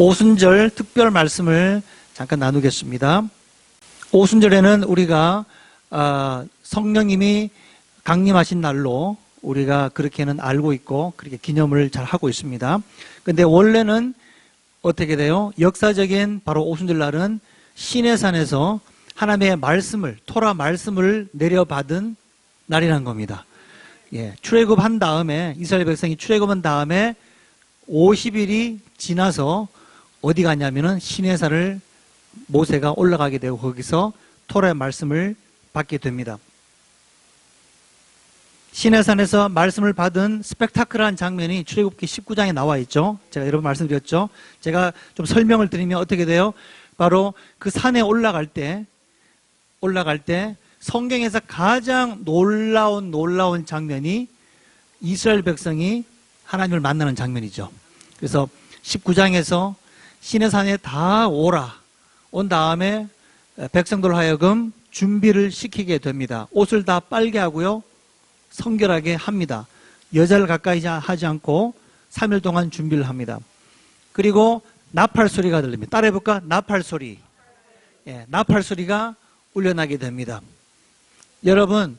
오순절 특별 말씀을 잠깐 나누겠습니다. 오순절에는 우리가 성령님이 강림하신 날로 우리가 그렇게는 알고 있고 그렇게 기념을 잘 하고 있습니다. 근데 원래는 어떻게 돼요? 역사적인 바로 오순절 날은 시내산에서 하나님의 말씀을, 토라 말씀을 내려받은 날이라는 겁니다. 출애굽한 다음에, 이스라엘 백성이 출애굽한 다음에 50일이 지나서 어디 갔냐면은 시내산을 모세가 올라가게 되고 거기서 토라의 말씀을 받게 됩니다. 시내산에서 말씀을 받은 스펙타클한 장면이 출애굽기 19장에 나와 있죠. 제가 여러 번 말씀드렸죠. 제가 좀 설명을 드리면 어떻게 돼요? 바로 그 산에 올라갈 때 성경에서 가장 놀라운 장면이 이스라엘 백성이 하나님을 만나는 장면이죠. 그래서 19장에서 시내산에 다 온 다음에 백성들 하여금 준비를 시키게 됩니다. 옷을 다 빨게 하고요. 성결하게 합니다. 여자를 가까이 하지 않고 3일 동안 준비를 합니다. 그리고 나팔 소리가 들립니다. 따라해볼까? 나팔 소리. 나팔 소리가 울려나게 됩니다. 여러분,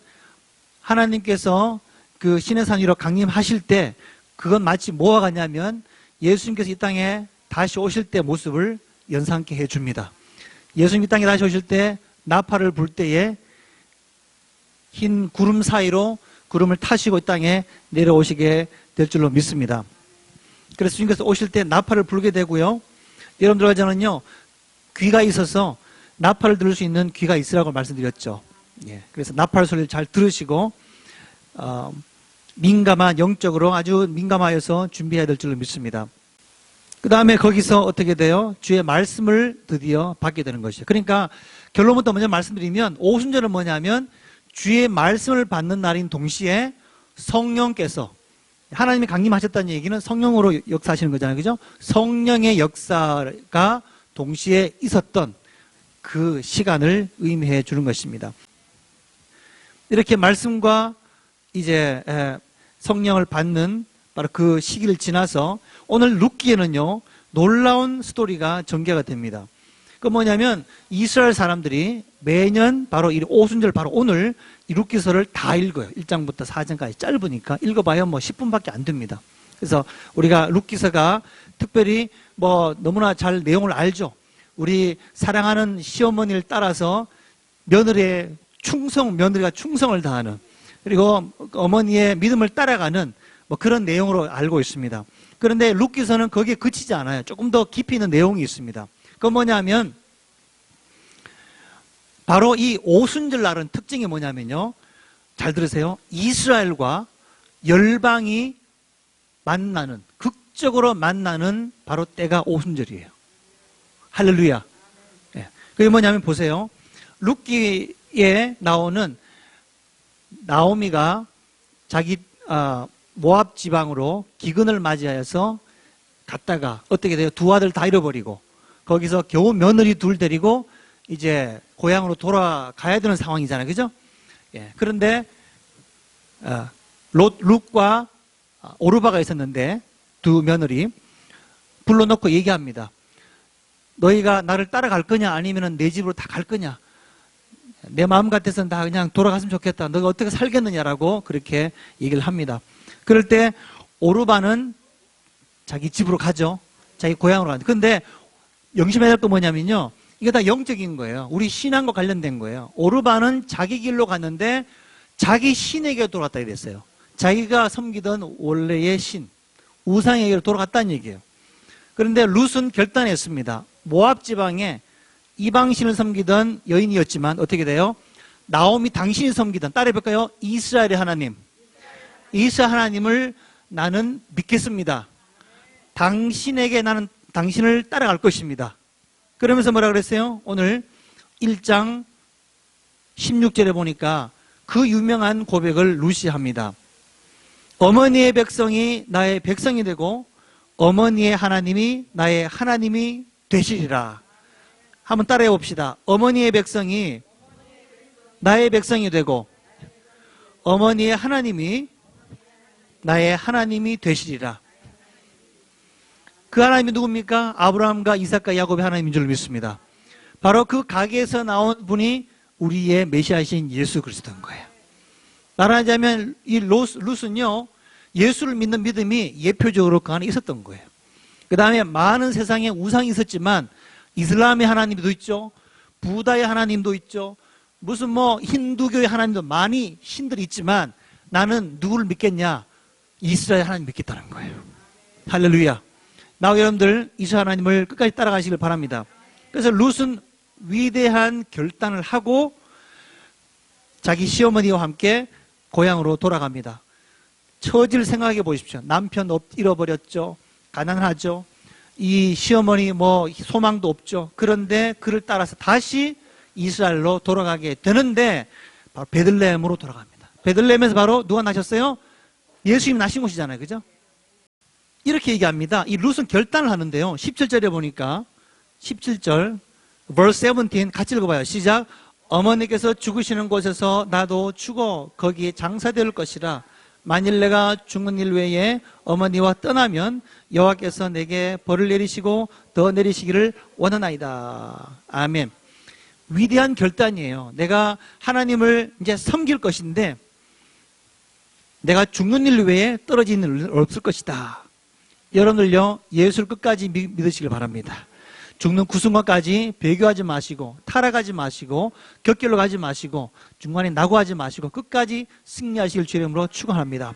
하나님께서 그 시내산 위로 강림하실 때 그건 마치 뭐와 같냐면 예수님께서 이 땅에 다시 오실 때 모습을 연상케 해줍니다. 예수님 이 땅에 다시 오실 때 나팔을 불 때에 흰 구름 사이로 구름을 타시고 이 땅에 내려오시게 될 줄로 믿습니다. 그래서 주님께서 오실 때 나팔을 불게 되고요. 여러분들과 저는요, 귀가 있어서 나팔을 들을 수 있는 귀가 있으라고 말씀드렸죠. 그래서 나팔 소리를 잘 들으시고 영적으로 아주 민감하여서 준비해야 될 줄로 믿습니다. 그 다음에 거기서 어떻게 돼요? 주의 말씀을 드디어 받게 되는 것이죠. 그러니까 결론부터 먼저 말씀드리면 오순절은 뭐냐면 주의 말씀을 받는 날인 동시에 성령께서, 하나님이 강림하셨다는 얘기는 성령으로 역사하시는 거잖아요. 그죠? 성령의 역사가 동시에 있었던 그 시간을 의미해 주는 것입니다. 이렇게 말씀과 이제 성령을 받는 바로 그 시기를 지나서 오늘 룻기에는요, 놀라운 스토리가 전개가 됩니다. 그 뭐냐면 이스라엘 사람들이 매년 바로 이 오순절 바로 오늘 이 룻기서를 다 읽어요. 1장부터 4장까지 짧으니까 읽어봐야 뭐 10분밖에 안 됩니다. 그래서 우리가 룻기서가 특별히 뭐 너무나 잘 내용을 알죠. 우리 사랑하는 시어머니를 따라서 며느리가 충성을 다하는, 그리고 어머니의 믿음을 따라가는 뭐 그런 내용으로 알고 있습니다. 그런데 룻기서는 거기에 그치지 않아요. 조금 더 깊이 있는 내용이 있습니다. 그건 뭐냐면 바로 이 오순절 날은 특징이 뭐냐면요, 잘 들으세요. 이스라엘과 열방이 극적으로 만나는 바로 때가 오순절이에요. 할렐루야. 그게 뭐냐면 보세요. 룻기에 나오는 나오미가 자기 모압 지방으로 기근을 맞이하여서 갔다가 어떻게 돼요? 두 아들 다 잃어버리고 거기서 겨우 며느리 둘 데리고 이제 고향으로 돌아가야 되는 상황이잖아요. 그죠? 그런데 룻과 오르바가 있었는데 두 며느리 불러놓고 얘기합니다. 너희가 나를 따라갈 거냐 아니면 내 집으로 다 갈 거냐? 내 마음 같아서는 다 그냥 돌아갔으면 좋겠다. 너가 어떻게 살겠느냐라고 그렇게 얘기를 합니다. 그럴 때 오르바는 자기 집으로 가죠. 자기 고향으로 가죠. 근데 영심해야 될 거 뭐냐면요, 이게 다 영적인 거예요. 우리 신앙과 관련된 거예요. 오르바는 자기 길로 갔는데 자기 신에게 돌아갔다 이랬어요. 자기가 섬기던 원래의 신, 우상에게로 돌아갔다는 얘기예요. 그런데 룻은 결단했습니다. 모압 지방에 이방신을 섬기던 여인이었지만 어떻게 돼요? 나오미 당신이 섬기던, 따라해볼까요? 이스라엘의 하나님, 이스라엘 하나님을 나는 믿겠습니다. 나는 당신을 따라갈 것입니다. 그러면서 뭐라 그랬어요? 오늘 1장 16절에 보니까 그 유명한 고백을 룻이 합니다. 어머니의 백성이 나의 백성이 되고 어머니의 하나님이 나의 하나님이 되시리라. 한번 따라해 봅시다. 어머니의 백성이 나의 백성이 되고 어머니의 하나님이 나의 하나님이 되시리라. 그 하나님이 누굽니까? 아브라함과 이삭과 야곱의 하나님인 줄 믿습니다. 바로 그 가게에서 나온 분이 우리의 메시아이신 예수 그리스도인 거예요. 말하자면 이 룻은요, 예수를 믿는 믿음이 예표적으로 그 안에 있었던 거예요. 그 다음에 많은 세상에 우상이 있었지만 이슬람의 하나님도 있죠, 부다의 하나님도 있죠, 무슨 뭐 힌두교의 하나님도 많이 신들이 있지만 나는 누구를 믿겠냐? 이스라엘 하나님 믿겠다는 거예요. 할렐루야. 나와 여러분들 이스라엘 하나님을 끝까지 따라가시길 바랍니다. 그래서 룻은 위대한 결단을 하고 자기 시어머니와 함께 고향으로 돌아갑니다. 처지를 생각해 보십시오. 남편 잃어버렸죠. 가난하죠. 이 시어머니 뭐 소망도 없죠. 그런데 그를 따라서 다시 이스라엘로 돌아가게 되는데 바로 베들레헴으로 돌아갑니다. 베들레헴에서 바로 누가 나셨어요? 예수님이 나신 곳이잖아요. 그죠? 이렇게 얘기합니다. 이 룻은 결단을 하는데요. 17절에 보니까 17절 verse 17 같이 읽어봐요. 시작. 어머니께서 죽으시는 곳에서 나도 죽어 거기에 장사될 것이라. 만일 내가 죽는 일 외에 어머니와 떠나면 여호와께서 내게 벌을 내리시고 더 내리시기를 원하나이다. 아멘. 위대한 결단이에요. 내가 하나님을 이제 섬길 것인데 내가 죽는 일 외에 떨어지는 일은 없을 것이다. 여러분들요, 예수를 끝까지 믿으시길 바랍니다. 죽는 그 순간까지 배교하지 마시고 타락하지 마시고 곁길로 가지 마시고 중간에 낙오하지 마시고 끝까지 승리하실 주 이름으로 축원합니다.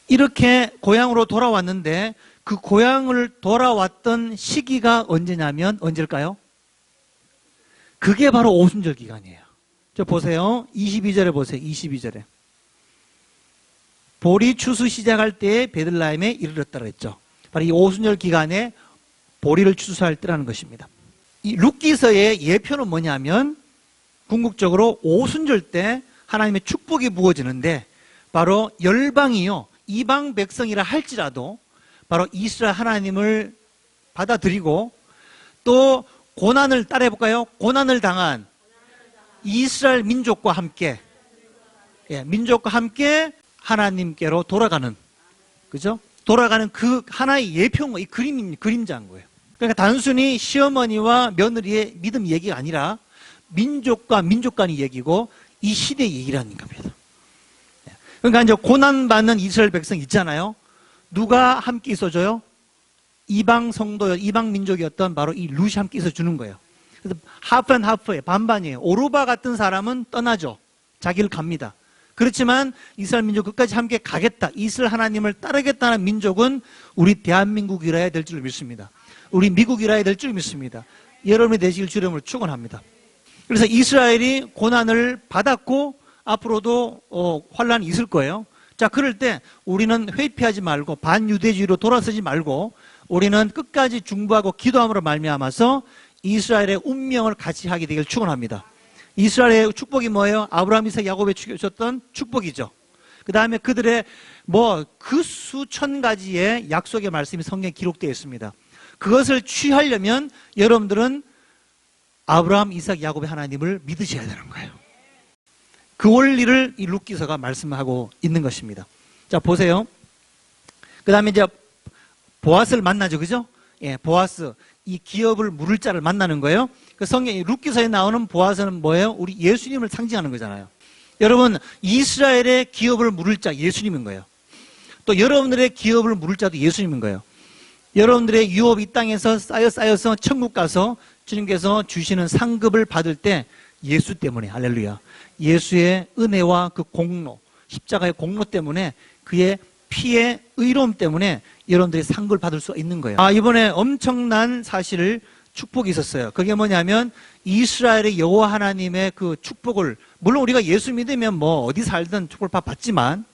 이렇게 고향으로 돌아왔는데 그 고향을 돌아왔던 시기가 언제냐면 언제일까요? 그게 바로 오순절 기간이에요. 저 보세요. 22절에 보세요. 22절에 보리 추수 시작할 때에 베들레헴에 이르렀다고 했죠. 바로 이 오순절 기간에 보리를 추수할 때라는 것입니다. 이 룻기서의 예표는 뭐냐면 궁극적으로 오순절 때 하나님의 축복이 부어지는데 바로 열방이요, 이방 백성이라 할지라도 바로 이스라엘 하나님을 받아들이고 또 고난을 따라해볼까요? 고난을 당한 이스라엘 민족과 함께, 민족과 함께 하나님께로 돌아가는, 그죠? 돌아가는 그 하나의 예표인, 이 그림자인 거예요. 그러니까 단순히 시어머니와 며느리의 믿음 얘기가 아니라 민족과 민족 간의 얘기고 이 시대의 얘기라는 겁니다. 그러니까 이제 고난받는 이스라엘 백성 있잖아요. 누가 함께 있어줘요? 이방 성도, 이방 민족이었던 바로 이 룻이 함께 있어주는 거예요. 그래서 하프 앤 하프예요. 반반이에요. 오르바 같은 사람은 떠나죠. 자기를 갑니다. 그렇지만 이스라엘 민족 끝까지 함께 가겠다, 이스라엘 하나님을 따르겠다는 민족은 우리 대한민국이라야 될 줄 믿습니다. 우리 미국이라야 될 줄 믿습니다. 여러분이 되시길 주름을 축원합니다. 그래서 이스라엘이 고난을 받았고 앞으로도 환란이 있을 거예요. 자, 그럴 때 우리는 회피하지 말고 반유대주의로 돌아서지 말고 우리는 끝까지 중보하고 기도함으로 말미암아서 이스라엘의 운명을 같이 하게 되길 축원합니다. 이스라엘의 축복이 뭐예요? 아브라함, 이삭, 야곱에 주셨던 축복이죠. 그 다음에 그들의 그 수천 가지의 약속의 말씀이 성경에 기록되어 있습니다. 그것을 취하려면 여러분들은 아브라함, 이삭, 야곱의 하나님을 믿으셔야 되는 거예요. 그 원리를 이 룻기서가 말씀하고 있는 것입니다. 자, 보세요. 그 다음에 이제 보아스를 만나죠. 그죠? 예, 보아스. 이 기업을 물을 자를 만나는 거예요. 그 성경 룻기서에 나오는 보아스는 뭐예요? 우리 예수님을 상징하는 거잖아요. 여러분, 이스라엘의 기업을 물을 자 예수님인 거예요. 또 여러분들의 기업을 물을 자도 예수님인 거예요. 여러분들의 유업 이 땅에서 쌓여서 천국 가서 주님께서 주시는 상급을 받을 때 예수 때문에, 할렐루야, 예수의 은혜와 그 공로, 십자가의 공로 때문에 그의 피의 의로움 때문에 여러분들이 상급을 받을 수 있는 거예요. 이번에 엄청난 사실을 축복이 있었어요. 그게 뭐냐면 이스라엘의 여호와 하나님의 그 축복을, 물론 우리가 예수 믿으면 뭐 어디 살든 축복을 받지만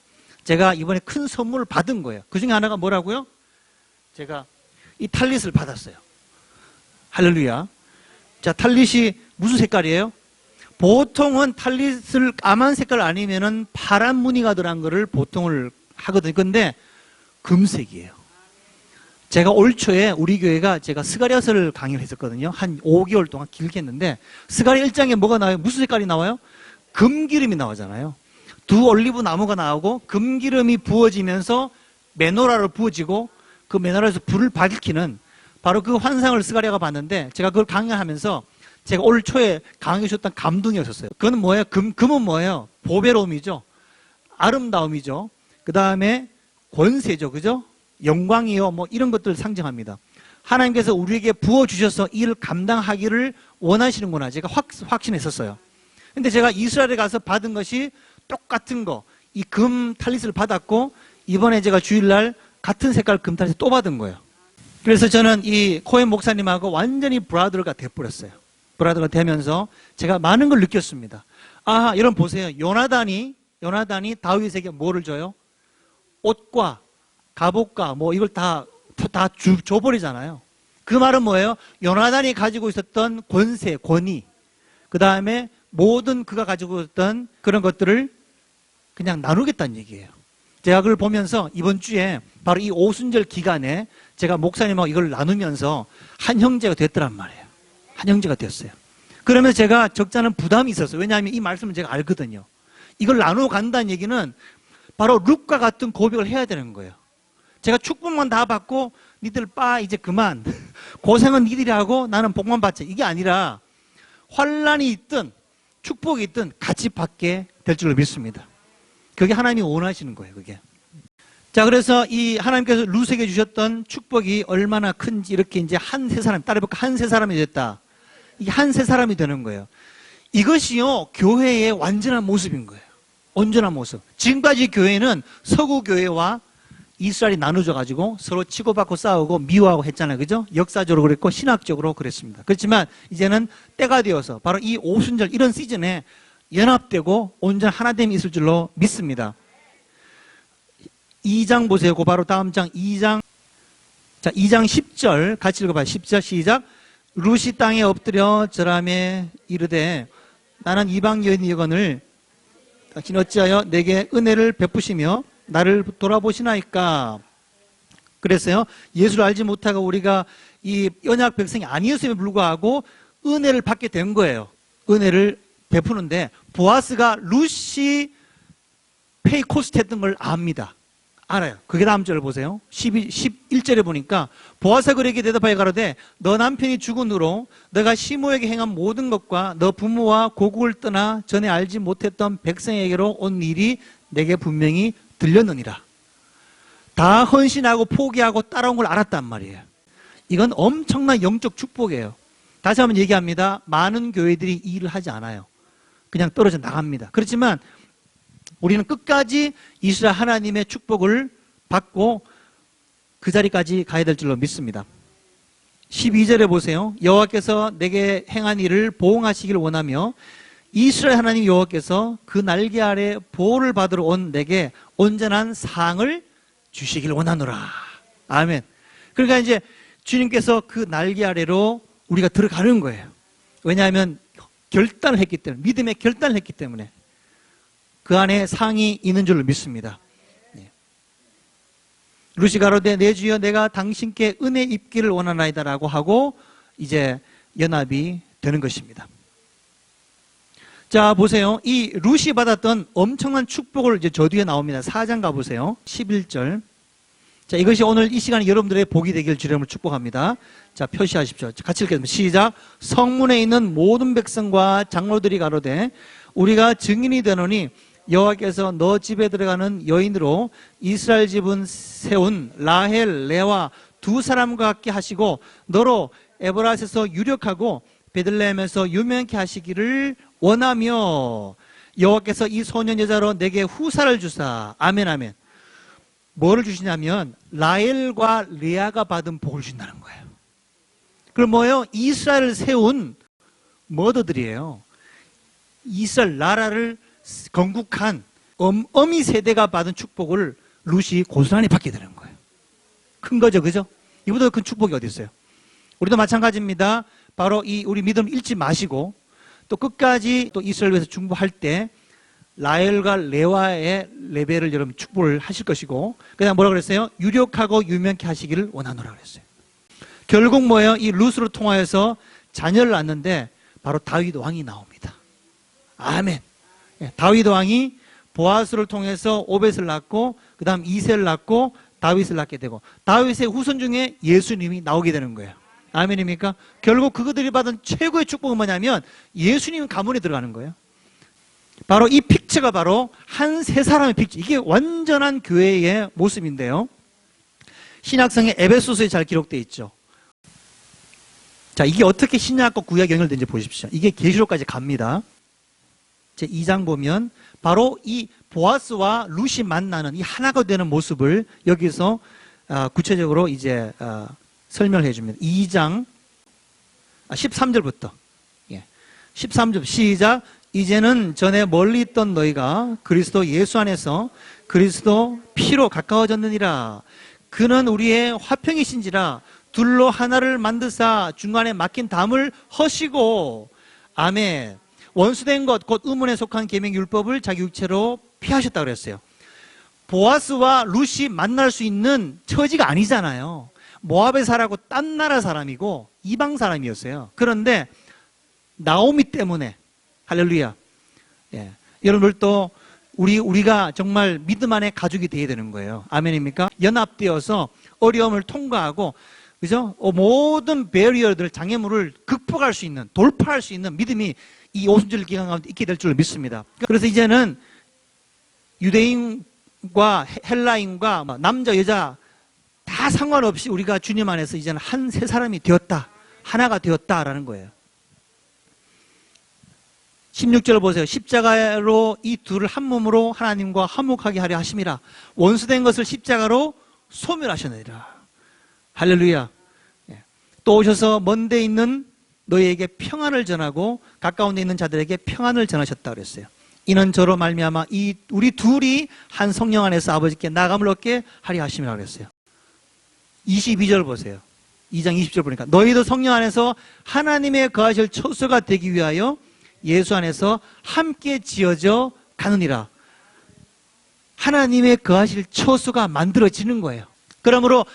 제가 이번에 큰 선물을 받은 거예요. 그 중에 하나가 뭐라고요? 제가 이 탈릿을 받았어요. 할렐루야. 자, 탈릿이 무슨 색깔이에요? 보통은 탈릿을 까만 색깔 아니면은 파란 무늬가 들어간 거를 보통을 하거든요. 근데 금색이에요. 제가 올 초에 우리 교회가 제가 스가랴서를 강의를 했었거든요. 한 5개월 동안 길게 했는데 스가랴 1장에 뭐가 나와요? 무슨 색깔이 나와요? 금기름이 나오잖아요. 두 올리브 나무가 나오고 금기름이 부어지면서 메노라로 부어지고 그 메노라에서 불을 밝히는 바로 그 환상을 스가랴가 봤는데, 제가 그걸 강연하면서 제가 올 초에 강의해 주셨던 감동이었어요. 그건 뭐예요? 금은 뭐예요? 보배로움이죠. 아름다움이죠. 그 다음에 권세죠. 그죠? 영광이요. 뭐 이런 것들을 상징합니다. 하나님께서 우리에게 부어주셔서 이를 감당하기를 원하시는구나. 제가 확신했었어요. 근데 제가 이스라엘에 가서 받은 것이 똑같은 거, 이 금 탈릿을 받았고, 이번에 제가 주일날 같은 색깔 금 탈릿을 또 받은 거예요. 그래서 저는 이 코엔 목사님하고 완전히 브라더가 돼버렸어요. 브라더가 되면서 제가 많은 걸 느꼈습니다. 아, 여러분 보세요. 요나단이 다윗에게 뭐를 줘요? 옷과 갑옷과 뭐 이걸 다 줘버리잖아요. 그 말은 뭐예요? 요나단이 가지고 있었던 권세, 권위, 그 다음에 모든 그가 가지고 있었던 그런 것들을 그냥 나누겠다는 얘기예요. 제가 그걸 보면서 이번 주에 바로 이 오순절 기간에 제가 목사님하고 이걸 나누면서 한 형제가 됐더란 말이에요. 한 형제가 됐어요. 그러면서 제가 적잖은 부담이 있었어요. 왜냐하면 이 말씀을 제가 알거든요. 이걸 나누어 간다는 얘기는 바로 룻과 같은 고백을 해야 되는 거예요. 제가 축복만 다 받고 니들 이제 그만 고생은 니들이 하고 나는 복만 받자, 이게 아니라 환난이 있든 축복이 있든 같이 받게 될 줄로 믿습니다. 그게 하나님이 원하시는 거예요. 그게. 자, 그래서 이 하나님께서 룻에게 주셨던 축복이 얼마나 큰지 이렇게 이제 한 세 사람, 따라해볼까? 한 세 사람이 됐다. 이게 한 세 사람이 되는 거예요. 이것이요, 교회의 완전한 모습인 거예요. 온전한 모습. 지금까지 교회는 서구 교회와 이스라엘이 나누어져 가지고 서로 치고받고 싸우고 미워하고 했잖아요. 그죠? 역사적으로 그랬고 신학적으로 그랬습니다. 그렇지만 이제는 때가 되어서 바로 이 오순절 이런 시즌에 연합되고 온전한 하나됨이 있을 줄로 믿습니다. 2장 보세요. 그 바로 다음 장 2장. 자, 2장 10절 같이 읽어봐요. 10절 시작. 룻이 땅에 엎드려 절하며 이르되 나는 이방 여인 여건을 당신 어찌하여 내게 은혜를 베푸시며 나를 돌아보시나이까. 그랬어요. 예수를 알지 못하고 우리가 이 언약 백성이 아니었음에 불구하고 은혜를 받게 된 거예요. 은혜를 베푸는데 보아스가 룻이 페이코스트 했던 걸 압니다. 알아요. 그게 다음 절을 보세요. 11절에 보니까 보아스가 그에게 대답하여 가로되 너 남편이 죽은 후로 너가 시므에게 행한 모든 것과 너 부모와 고국을 떠나 전에 알지 못했던 백성에게로 온 일이 내게 분명히 들렸느니라. 다 헌신하고 포기하고 따라온 걸 알았단 말이에요. 이건 엄청난 영적 축복이에요. 다시 한번 얘기합니다. 많은 교회들이 이 일을 하지 않아요. 그냥 떨어져 나갑니다. 그렇지만 우리는 끝까지 이스라엘 하나님의 축복을 받고 그 자리까지 가야 될 줄로 믿습니다. 12절에 보세요. 여호와께서 내게 행한 일을 보응하시기를 원하며 이스라엘 하나님 여호와께서 그 날개 아래 보호를 받으러 온 내게 온전한 상을 주시기를 원하노라. 아멘. 그러니까 이제 주님께서 그 날개 아래로 우리가 들어가는 거예요. 왜냐하면 결단을 했기 때문에, 믿음의 결단을 했기 때문에 그 안에 상이 있는 줄로 믿습니다. 룻이 가로되 내 주여 내가 당신께 은혜 입기를 원하나이다라고 하고 이제 연합이 되는 것입니다. 자, 보세요. 이 룻이 받았던 엄청난 축복을 이제 저 뒤에 나옵니다. 4장 가보세요. 11절. 자, 이것이 오늘 이 시간에 여러분들의 복이 되길 주님을 축복합니다. 자, 표시하십시오. 같이 읽겠습니다. 시작. 성문에 있는 모든 백성과 장로들이 가로되 우리가 증인이 되노니 여호와께서 너 집에 들어가는 여인으로 이스라엘 집은 세운 라헬, 레와 두 사람과 같게 하시고 너로 에브라스에서 유력하고 베들레헴에서 유명케 하시기를 원하며 여호와께서 이 소년 여자로 내게 후사를 주사. 아멘 아멘. 뭐를 주시냐면 라헬과 레아가 받은 복을 주신다는 거예요. 그럼 뭐예요? 이스라엘을 세운 머더들이에요. 이스라엘 나라를 건국한 어미 세대가 받은 축복을 룻이 고스란히 받게 되는 거예요. 큰 거죠, 그죠? 이보다 큰 축복이 어디 있어요? 우리도 마찬가지입니다. 바로 이 우리 믿음 잃지 마시고 또 끝까지 또 이스라엘 위해서 중보할 때 라헬과 레와의 레벨을 여러분 축복을 하실 것이고, 그다음 뭐라 그랬어요? 유력하고 유명케 하시기를 원하노라 그랬어요. 결국 뭐예요? 이 룻으로 통하여서 자녀를 낳는데 바로 다윗 왕이 나옵니다. 아멘. 다윗 왕이 보아스를 통해서 오벳을 낳고 그다음 이새를 낳고 다윗을 낳게 되고 다윗의 후손 중에 예수님이 나오게 되는 거예요. 아멘입니까? 결국 그들이 받은 최고의 축복은 뭐냐면 예수님 가문에 들어가는 거예요. 바로 이 픽처가 바로 한 세 사람의 픽처. 이게 완전한 교회의 모습인데요. 신약성의 에베소서에 잘 기록되어 있죠. 자, 이게 어떻게 신약과 구약 연결된지 보십시오. 이게 계시록까지 갑니다. 제 2장 보면 바로 이 보아스와 룻이 만나는 이 하나가 되는 모습을 여기서 구체적으로 이제 설명을 해줍니다. 2장 13절부터 13절 시작. 이제는 전에 멀리 있던 너희가 그리스도 예수 안에서 그리스도 피로 가까워졌느니라. 그는 우리의 화평이신지라. 둘로 하나를 만드사 중간에 막힌 담을 허시고 아멘. 원수된 것 곧 의문에 속한 계명 율법을 자기 육체로 피하셨다 그랬어요. 보아스와 룻이 만날 수 있는 처지가 아니잖아요. 모압의 사람하고 딴 나라 사람이고 이방 사람이었어요. 그런데 나오미 때문에 할렐루야. 예. 여러분들도 우리가 정말 믿음 안에 가족이 되어야 되는 거예요. 아멘입니까? 연합되어서 어려움을 통과하고 그죠? 모든 베리어들, 장애물을 극복할 수 있는, 돌파할 수 있는 믿음이 이 오순절 기간 가운데 있게 될 줄로 믿습니다. 그래서 이제는 유대인과 헬라인과 남자, 여자 다 상관없이 우리가 주님 안에서 이제는 한 세 사람이 되었다. 하나가 되었다라는 거예요. 16절 보세요. 십자가로 이 둘을 한 몸으로 하나님과 화목하게 하려 하심이라. 원수된 것을 십자가로 소멸하셨느니라. 할렐루야. 또 오셔서 먼 데 있는 너희에게 평안을 전하고 가까운 데 있는 자들에게 평안을 전하셨다 그랬어요. 이는 저로 말미암아 이 우리 둘이 한 성령 안에서 아버지께 나감을 얻게 하려 하심이라 그랬어요. 22절 보세요. 2장 20절 보니까 너희도 성령 안에서 하나님의 거하실 처소가 되기 위하여 예수 안에서 함께 지어져 가느니라. 하나님의 거하실 처소가 만들어지는 거예요. 그러므로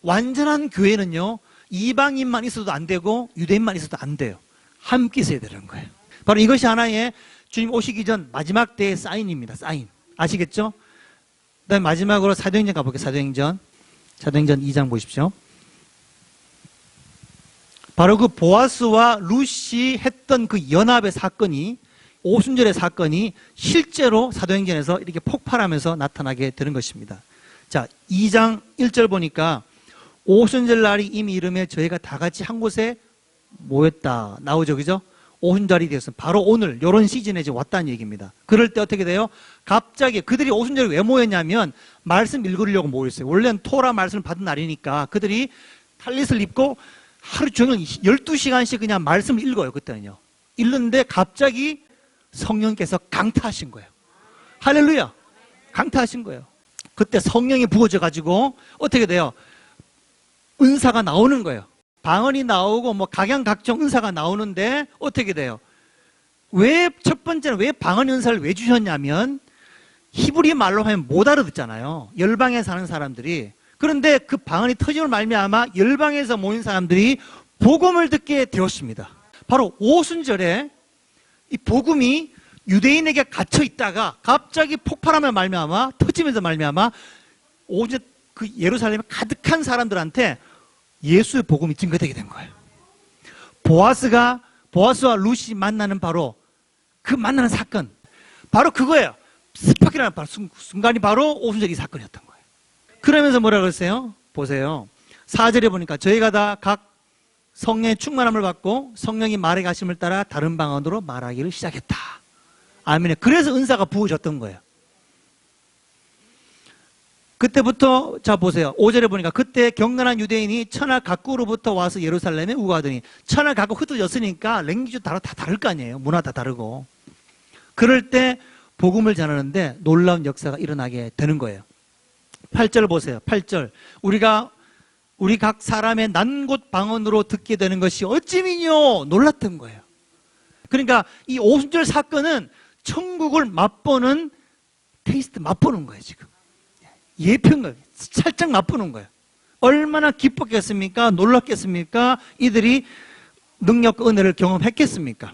완전한 교회는요, 이방인만 있어도 안 되고 유대인만 있어도 안 돼요. 함께 있어야 되는 거예요. 바로 이것이 하나의 주님 오시기 전 마지막 때의 사인입니다. 사인. 아시겠죠? 그 다음에 마지막으로 사도행전 가볼게요. 사도행전 2장 보십시오. 바로 그 보아스와 룻이 했던 그 연합의 사건이, 오순절의 사건이 실제로 사도행전에서 이렇게 폭발하면서 나타나게 되는 것입니다. 자, 2장 1절 보니까 오순절 날이 이미 이르매 저희가 다 같이 한 곳에 모였다. 나오죠, 그죠? 오순절이 되었으면 바로 오늘, 이런 시즌에 이제 왔다는 얘기입니다. 그럴 때 어떻게 돼요? 갑자기 그들이 오순절에 왜 모였냐면 말씀 읽으려고 모였어요. 원래는 토라 말씀을 받은 날이니까 그들이 탈릿을 입고 하루 종일 12시간씩 그냥 말씀을 읽어요, 그때는요. 읽는데 갑자기 성령께서 강타하신 거예요. 할렐루야! 강타하신 거예요. 그때 성령이 부어져가지고 어떻게 돼요? 은사가 나오는 거예요. 방언이 나오고 뭐 각양-각종 은사가 나오는데 어떻게 돼요? 왜 첫 번째는 왜 방언 은사를 왜 주셨냐면 히브리 말로 하면 못 알아듣잖아요. 열방에 사는 사람들이. 그런데 그 방언이 터짐을 말미암아 열방에서 모인 사람들이 복음을 듣게 되었습니다. 바로 오순절에 이 복음이 유대인에게 갇혀 있다가 갑자기 폭발하며 말미암아 터지면서 말미암아 오직 그 예루살렘에 가득한 사람들한테 예수의 복음이 증거되게 된 거예요. 보아스와 룻이 만나는 바로 그 만나는 사건, 바로 그거예요. 스파크라는 순간이 바로 오순절 이 사건이었던 거예요. 그러면서 뭐라 그랬어요? 보세요. 4절에 보니까 저희가 다 각 성령의 충만함을 받고 성령이 말의 가심을 따라 다른 방언으로 말하기를 시작했다. 아멘. 그래서 은사가 부어졌던 거예요. 그때부터 자 보세요. 5절에 보니까 그때 경건한 유대인이 천하 각국으로부터 와서 예루살렘에 우거하더니 천하 각국 흩어졌으니까 랭귀지 다 다를 거 아니에요. 문화 다 다르고. 그럴 때 복음을 전하는데 놀라운 역사가 일어나게 되는 거예요. 8절 보세요. 8절. 우리 각 사람의 난곳 방언으로 듣게 되는 것이 어찌미뇨 놀랐던 거예요. 그러니까 이 오순절 사건은 천국을 맛보는 테이스트 맛보는 거예요, 지금. 예표인 살짝 맛보는 거예요. 얼마나 기뻤겠습니까? 놀랐겠습니까? 이들이 능력과 은혜를 경험했겠습니까?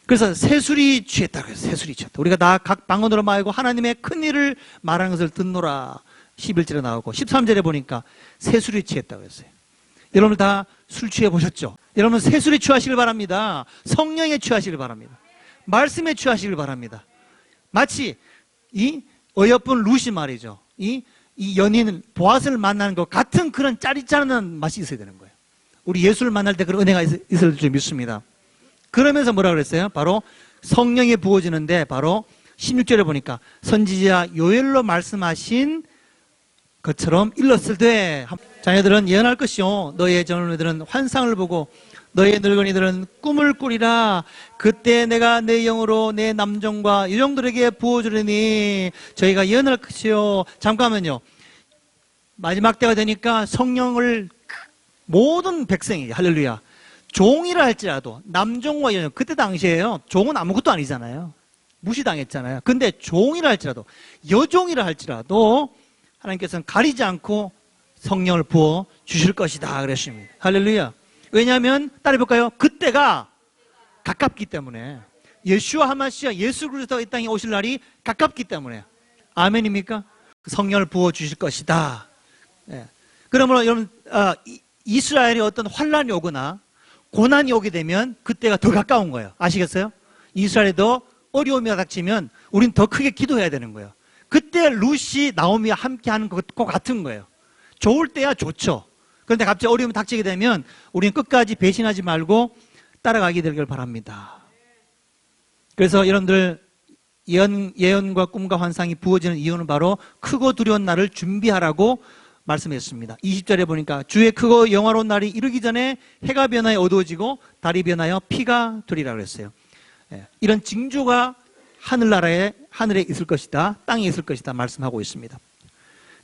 그래서 새술이 취했다 그래서 새술이 취했다. 우리가 다 각 방언으로 말하고 하나님의 큰 일을 말하는 것을 듣노라. 11절에 나오고 13절에 보니까 새술에 취했다고 했어요. 여러분 다 술 취해 보셨죠? 여러분 새술에 취하시길 바랍니다. 성령에 취하시길 바랍니다. 말씀에 취하시길 바랍니다. 마치 이 어여쁜 룻이 말이죠. 이 연인 보아스를 만나는 것 같은 그런 짜릿짜릿한 맛이 있어야 되는 거예요. 우리 예수를 만날 때 그런 은혜가 있을 줄 믿습니다. 그러면서 뭐라 그랬어요? 바로 성령이 부어지는데 바로 16절에 보니까 선지자 요엘로 말씀하신 것처럼 일렀을 때 자녀들은 예언할 것이요 너의 젊은이들은 환상을 보고 너의 늙은이들은 꿈을 꾸리라. 그때 내가 내 영으로 내 남종과 여종들에게 부어주리니 저희가 예언할 것이요. 잠깐만요. 마지막 때가 되니까 성령을 모든 백성에게 할렐루야 종이라 할지라도 남종과 여종 그때 당시에요 종은 아무것도 아니잖아요. 무시당했잖아요. 근데 종이라 할지라도 여종이라 할지라도 하나님께서는 가리지 않고 성령을 부어 주실 것이다 그랬습니다. 할렐루야. 왜냐하면 따라해볼까요? 그때가 가깝기 때문에 예수와 하마시아 예수 그리스도가 이 땅에 오실 날이 가깝기 때문에 아멘입니까? 성령을 부어 주실 것이다. 예. 그러므로 여러분 이스라엘이 어떤 환란이 오거나 고난이 오게 되면 그때가 더 가까운 거예요. 아시겠어요? 이스라엘에도 어려움이 닥치면 우린 더 크게 기도해야 되는 거예요. 그때 룻이 나오미와 함께하는 것과 같은 거예요. 좋을 때야 좋죠. 그런데 갑자기 어려움이 닥치게 되면 우리는 끝까지 배신하지 말고 따라가게 되길 바랍니다. 그래서 여러분들 예언과 꿈과 환상이 부어지는 이유는 바로 크고 두려운 날을 준비하라고 말씀했습니다. 20절에 보니까 주의 크고 영화로운 날이 이르기 전에 해가 변하여 어두워지고 달이 변하여 피가 되리라 그랬어요. 이런 징조가 하늘에 있을 것이다. 땅에 있을 것이다 말씀하고 있습니다.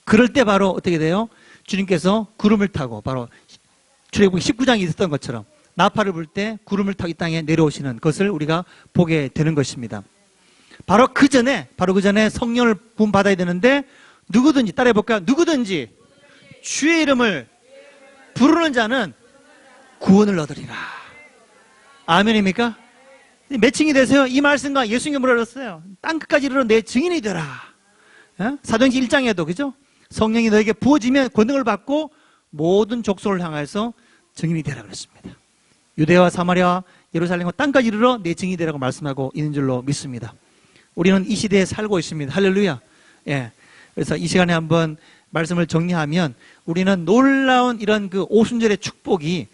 그럴 때 바로 어떻게 돼요? 주님께서 구름을 타고 바로 출애굽기 19장에 있었던 것처럼 나팔을 불 때 구름을 타고 이 땅에 내려오시는 것을 우리가 보게 되는 것입니다. 바로 그 전에 성령을 부음 받아야 되는데 누구든지 따라해볼까요? 누구든지 주의 이름을 부르는 자는 구원을 얻으리라. 아멘입니까? 매칭이 되세요. 이 말씀과 예수님이 뭐라 그랬어요? 땅끝까지 이르러 내 증인이 되라. 사도행전 1장에도 그죠? 성령이 너에게 부어지면 권능을 받고 모든 족속을 향해서 증인이 되라 그랬습니다. 유대와 사마리아 예루살렘과 땅까지 이르러 내 증인이 되라고 말씀하고 있는 줄로 믿습니다. 우리는 이 시대에 살고 있습니다. 할렐루야. 예. 그래서 이 시간에 한번 말씀을 정리하면 우리는 놀라운 이런 그 오순절의 축복이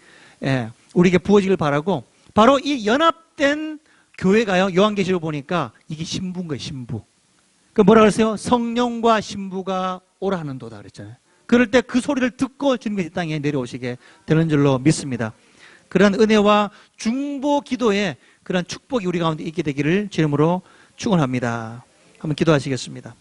우리에게 부어지길 바라고 바로 이 연합된 교회가요. 요한계시록 보니까 이게 신부인 거예요. 신부. 그 뭐라 그랬어요? 성령과 신부가 오라 하는도다 그랬잖아요. 그럴 때 그 소리를 듣고 주님께서 이 땅에 내려오시게 되는 줄로 믿습니다. 그런 은혜와 중보 기도에 그런 축복이 우리 가운데 있게 되기를 주님으로 축원합니다. 한번 기도하시겠습니다.